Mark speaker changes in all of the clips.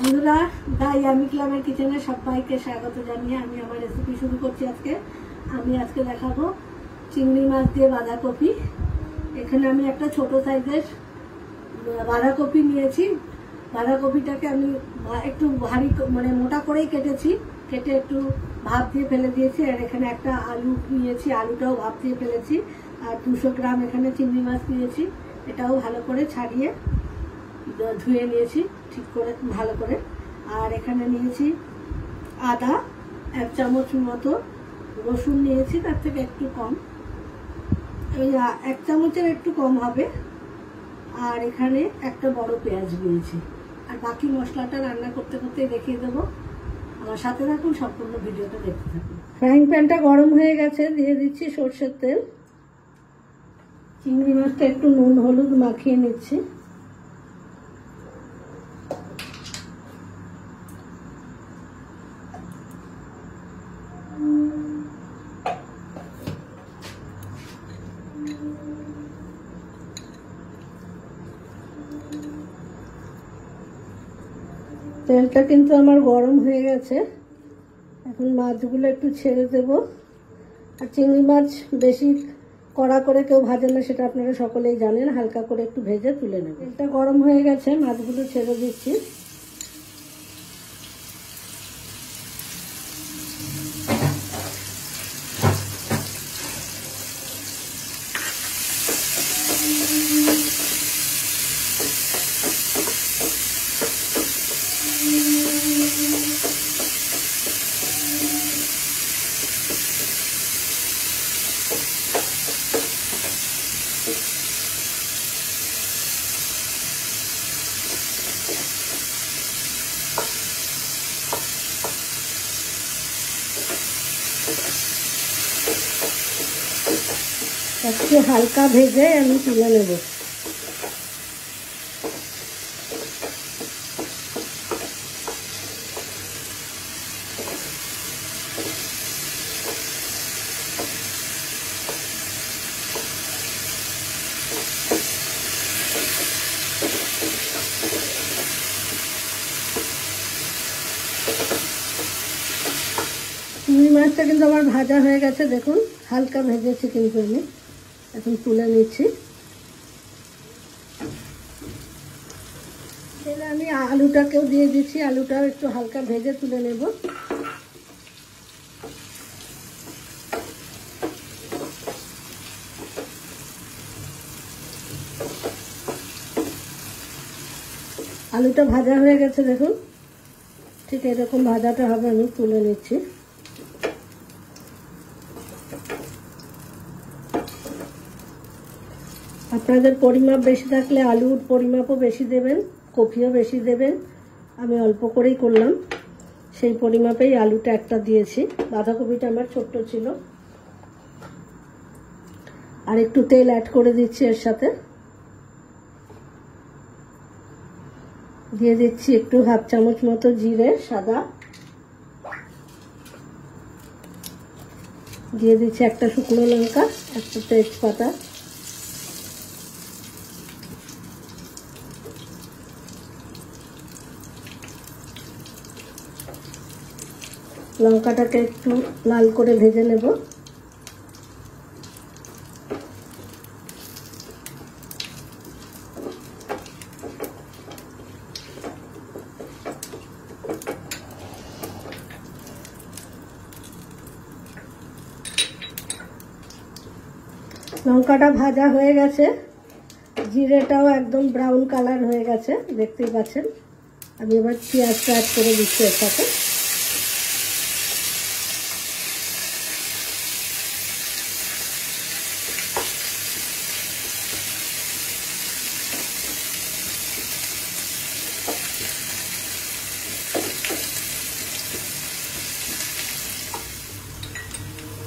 Speaker 1: বন্ধুরা, গাই আমি ক্লাবের কিচেনে সবাইকে স্বাগত জানিয়ে আমি আমার রেসিপি শুরু করছি। আমি আজকে দেখাবো চিংড়ি মাছ দিয়ে বাঁধাকপি। এখানে আমি একটা ছোট সাইজের বাঁধাকপি নিয়েছি। বাঁধাকপিটাকে আমি একটু ভারী মানে মোটা করেই কেটে একটু ভাপ দিয়ে ফেলে দিয়েছি। আর এখানে একটা আলু নিয়েছি, আলুটাও ভাপ দিয়ে ফেলেছি। আর 200 গ্রাম এখানে চিংড়ি মাছ নিয়েছি, এটাও ভালো করে ছাড়িয়ে ধুয়ে নিয়েছি ঠিক করে ভালো করে। আর এখানে নিয়েছি আদা 1 চামচ মতো, রসুন নিয়েছি তার থেকে একটু কম, এই 1 চামচের একটু কম হবে। আর এখানে একটা বড় পেঁয়াজ নিয়েছি। আর বাকি মশলাটা রান্না করতে করতে দেখিয়ে দেবো, আমার সাথে থাকুন, সম্পূর্ণ ভিডিওটা দেখতে থাকুন। ফ্রাইং প্যানটা গরম হয়ে গেছে, দিয়ে দিচ্ছি সরষের তেল। চিংড়ি মাছটা একটু নুন হলুদ মাখিয়ে নিচ্ছি। তেলটা কিন্তু আমার গরম হয়ে গেছে, এখন মাছগুলো একটু ছেড়ে দেব। আর চিংড়ি মাছ বেশি কড়া করে কেউ ভাজে না, সেটা আপনারা সকলেই জানেন, হালকা করে একটু ভেজে তুলে নেব। তেলটা গরম হয়ে গেছে, মাছগুলো ছেড়ে দিচ্ছি। একটু হালকা ভেজে আমি তুলে নেব। চিংড়ি মাছটা কিন্তু আমার ভাজা হয়ে গেছে, দেখুন হালকা ভেজেছি কিন্তু আমি এখন তুলে নিচ্ছি। এবার আমি আলুটাকেও দিয়ে দিচ্ছি, আলুটাও একটু হালকা ভেজে তুলে নেব। আলুটা ভাজা হয়ে গেছে, দেখুন ঠিক এরকম ভাজাটা হবে, আমি তুলে নিচ্ছি। আপনাদের পরিমাপ বেশি থাকলে আলুর পরিমাপও বেশি দেবেন, কপিও বেশি দেবেন। আমি অল্প করেই করলাম, সেই পরিমাপেই আলুটা একটা দিয়েছি। বাঁধাকপিটা আমার ছোট্ট ছিল। আর একটু তেল অ্যাড করে দিচ্ছি এর সাথে, দিয়ে দিচ্ছি একটু 1/2 চামচ মতো জিরে সাদা, দিয়ে দিচ্ছি একটা শুকনো লঙ্কা, একটা তেজপাতা, লঙ্কাটাকে একটু লাল করে ভেজে নেব। লঙ্কাটা ভাজা হয়ে গেছে, জিরেটাও একদম ব্রাউন কালার হয়ে গেছে, দেখতেই পাচ্ছেন। আমি এবার পেঁয়াজটা অ্যাড করে দিচ্ছি এর সাথে।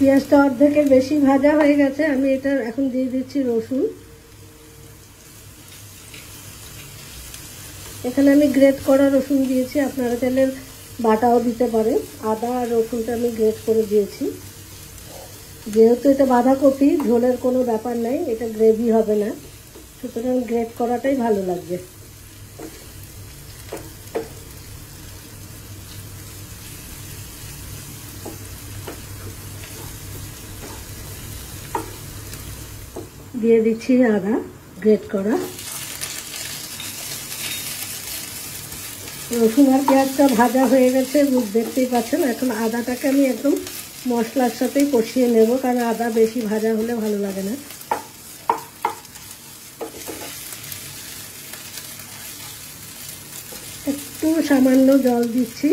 Speaker 1: পেঁয়াজটা অর্ধেকের বেশি ভাজা হয়ে গেছে, আমি এটা এখন দিয়ে দিচ্ছি রসুন। এখানে আমি গ্রেট করা রসুন দিয়েছি, আপনারা চাইলে বাটাও দিতে পারেন। আদা আর রসুনটা আমি গ্রেট করে দিয়েছি। যেহেতু এটা বাঁধাকপি, ঝোলের কোনো ব্যাপার নাই, এটা গ্রেভি হবে না, সুতরাং গ্রেট করাটাই ভালো লাগবে। দিয়ে দিচ্ছি আদা গ্রেট করা। রসুন আর পেঁয়াজটা ভাজা হয়ে গেছে, দেখতেই পাচ্ছেন। এখন আদাটাকে আমি একদম মশলার সাথেই কষিয়ে নেব, কারণ আদা বেশি ভাজা হলে ভালো লাগে না। একটু সামান্য জল দিচ্ছি।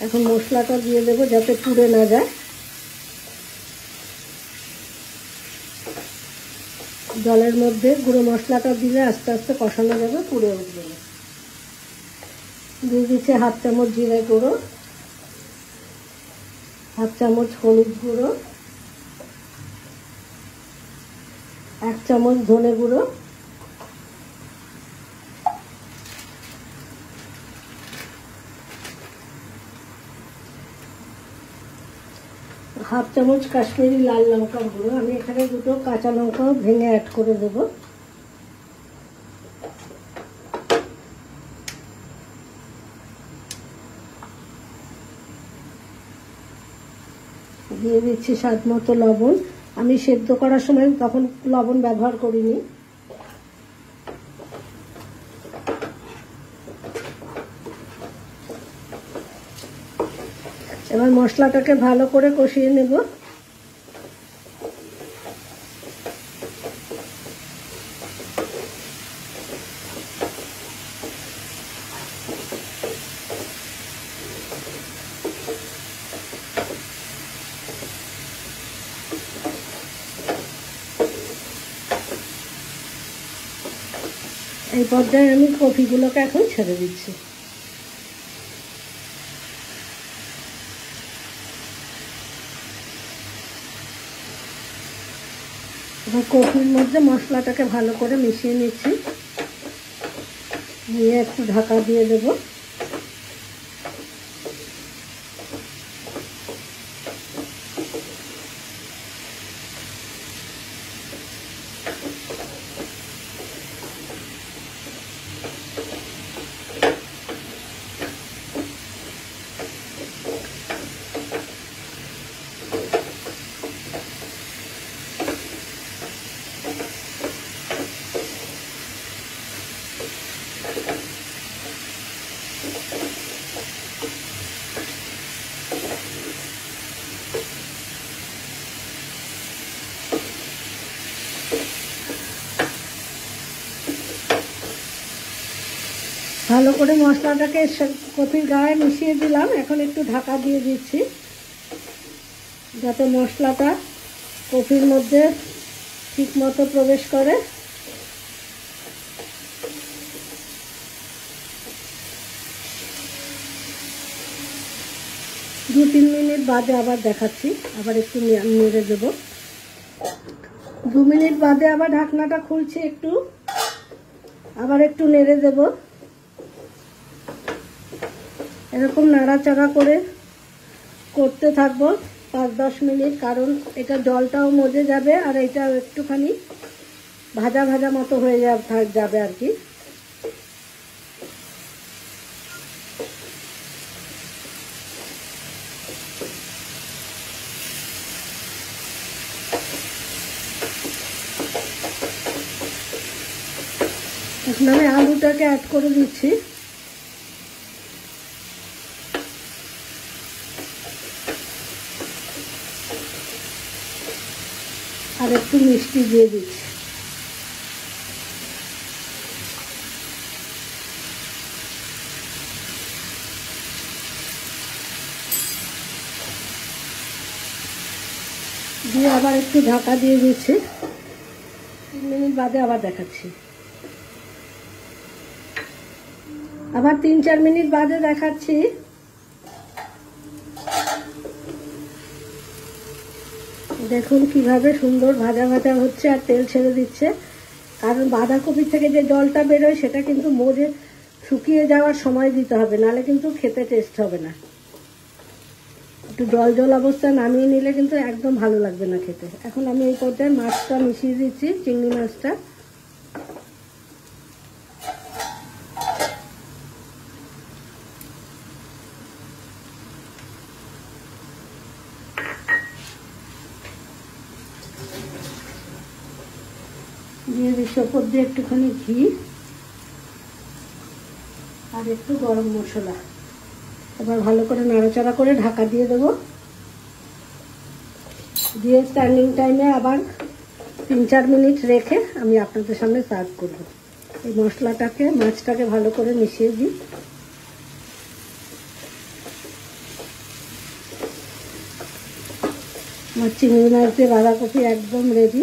Speaker 1: এখন মশলাটা দিয়ে দেবো যাতে পুড়ে না যায়। জলের মধ্যে গুঁড়ো মশলাটা দিলে আস্তে আস্তে কষানো যাবে, পুড়ে উঠবে না। দিয়ে দিচ্ছি 1/2 চামচ জিরে গুঁড়ো, 1/2 চামচ হলুদ গুঁড়ো, 1 চামচ ধনে গুঁড়ো, 1/2 চামচ কাশ্মীরি লাল লঙ্কা গুঁড়ো। আমি এখানে 2টো কাঁচা লঙ্কাও ভেঙে অ্যাড করে দেবো। দিয়ে দিচ্ছি স্বাদ মতো লবণ। আমি সেদ্ধ করার সময় তখন লবণ ব্যবহার করিনি। এবার মশলাটাকে ভালো করে কষিয়ে নেব। এই পর্যায়ে আমি কপিগুলোকে এখন ছেড়ে দিচ্ছি। এবার কপির মধ্যে মশলাটাকে ভালো করে মিশিয়ে নিচ্ছি, নিয়ে একটু ঢাকা দিয়ে দেবো। ভালো করে মশলাটাকে কপির গায়ে মিশিয়ে দিলাম। এখন একটু ঢাকা দিয়ে দিচ্ছি যাতে মশলাটা কপির মধ্যে ঠিক মতো প্রবেশ করে। 2-3 মিনিট বাদে আবার দেখাচ্ছি, আবার একটু নেড়ে দেব। 2 মিনিট বাদে আবার ঢাকনাটা খুলছি, আবার একটু নেড়ে দেব। এরকম নাড়াচাড়া করে করতে থাকবো 5-10 মিনিট, কারণ এটা জলটাও মজে যাবে আর এটা একটুখানি ভাজা ভাজা মতো হয়ে যাবে আর কি। এখন আমি আলুটাকে অ্যাড করে দিচ্ছি। আর একটু মিষ্টি দিয়ে দিচ্ছি। দিয়ে আবার একটু ঢাকা দিয়ে দিচ্ছি। 3 মিনিট বাদে আবার দেখাচ্ছি। আবার 3-4 মিনিট বাদে দেখাচ্ছি। দেখুন কিভাবে সুন্দর ভাজা ভাজা হচ্ছে আর তেল ছেড়ে দিচ্ছে। কারণ বাঁধাকপি থেকে যে জলটা বেরোয় সেটা কিন্তু মজে শুকিয়ে যাওয়ার সময় দিতে হবে, নাহলে কিন্তু খেতে টেস্ট হবে না। একটু জল জল অবস্থায় নামিয়ে নিলে কিন্তু একদম ভালো লাগবে না খেতে। এখন আমি এই পর্যায়ে মাছটা মিশিয়ে দিচ্ছি, চিংড়ি মাছটা। দিয়ে দিচ্ছি ওপর দিয়ে একটুখানি ঘি আর একটু গরম মশলা। এবার ভালো করে নাড়াচাড়া করে ঢাকা দিয়ে দেবো। দিয়ে স্ট্যান্ডিং টাইমে আবার 3-4 মিনিট রেখে আমি আপনাদের সামনে সার্ভ করব। এই মশলাটাকে মাছটাকে ভালো করে মিশিয়ে দিই। আমার চিংড়ি মাছ দিয়ে বাঁধাকপি একদম রেডি।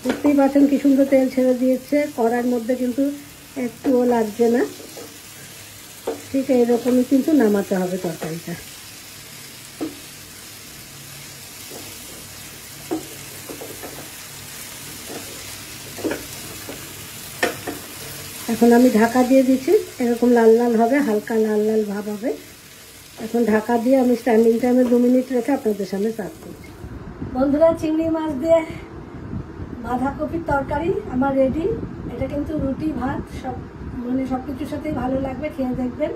Speaker 1: দেখতেই পাচ্ছেন কি সুন্দর তেল ছেড়ে দিয়েছে, কড়ার মধ্যে কিন্তু একটুও লাগছে না। ঠিক এইরকমই কিন্তু নামাতে হবে তরকারিটা। এখন আমি ঢাকা দিয়ে দিচ্ছি, এরকম লাল লাল হবে, হালকা লাল লাল ভাব হবে। এখন ঢাকা দিয়ে আমি স্ট্যান্ডিং টাইমে 2 মিনিট রেখে আপনাদের সামনে সার্ভ করছি। বন্ধুরা, চিংড়ি মাছ দিয়ে বাঁধাকপির তরকারি আমার রেডি। এটা কিন্তু রুটি ভাত সব কিছুর সাথেই ভালো লাগবে, খেয়ে দেখবেন।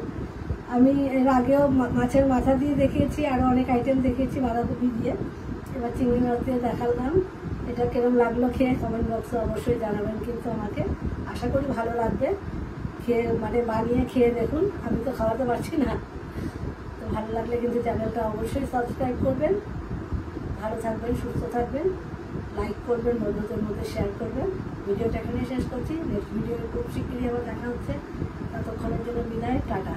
Speaker 1: আমি এর আগেও মাছের মাথা দিয়ে দেখিয়েছি, আরও অনেক আইটেম দেখিয়েছি বাঁধাকপি দিয়ে। এবার চিংড়ি মাছ দিয়ে দেখালাম। এটা কিরম লাগলো খেয়ে কমেন্ট বক্সে অবশ্যই জানাবেন কিন্তু আমাকে। আশা করি ভালো লাগবে। খেয়ে বানিয়ে খেয়ে দেখুন। আমি তো খাওয়াতে পারছি না, তো ভালো লাগলে কিন্তু চ্যানেলটা অবশ্যই সাবস্ক্রাইব করবেন। ভালো থাকবেন, সুস্থ থাকবেন, লাইক করবেন, বন্ধুদের মধ্যে শেয়ার করবেন। ভিডিওটা এখানে শেষ করছি। নেক্সট ভিডিও খুব শিগগিরই আবার দেখা হচ্ছে। ততক্ষণের জন্য বিদায়, টাটা।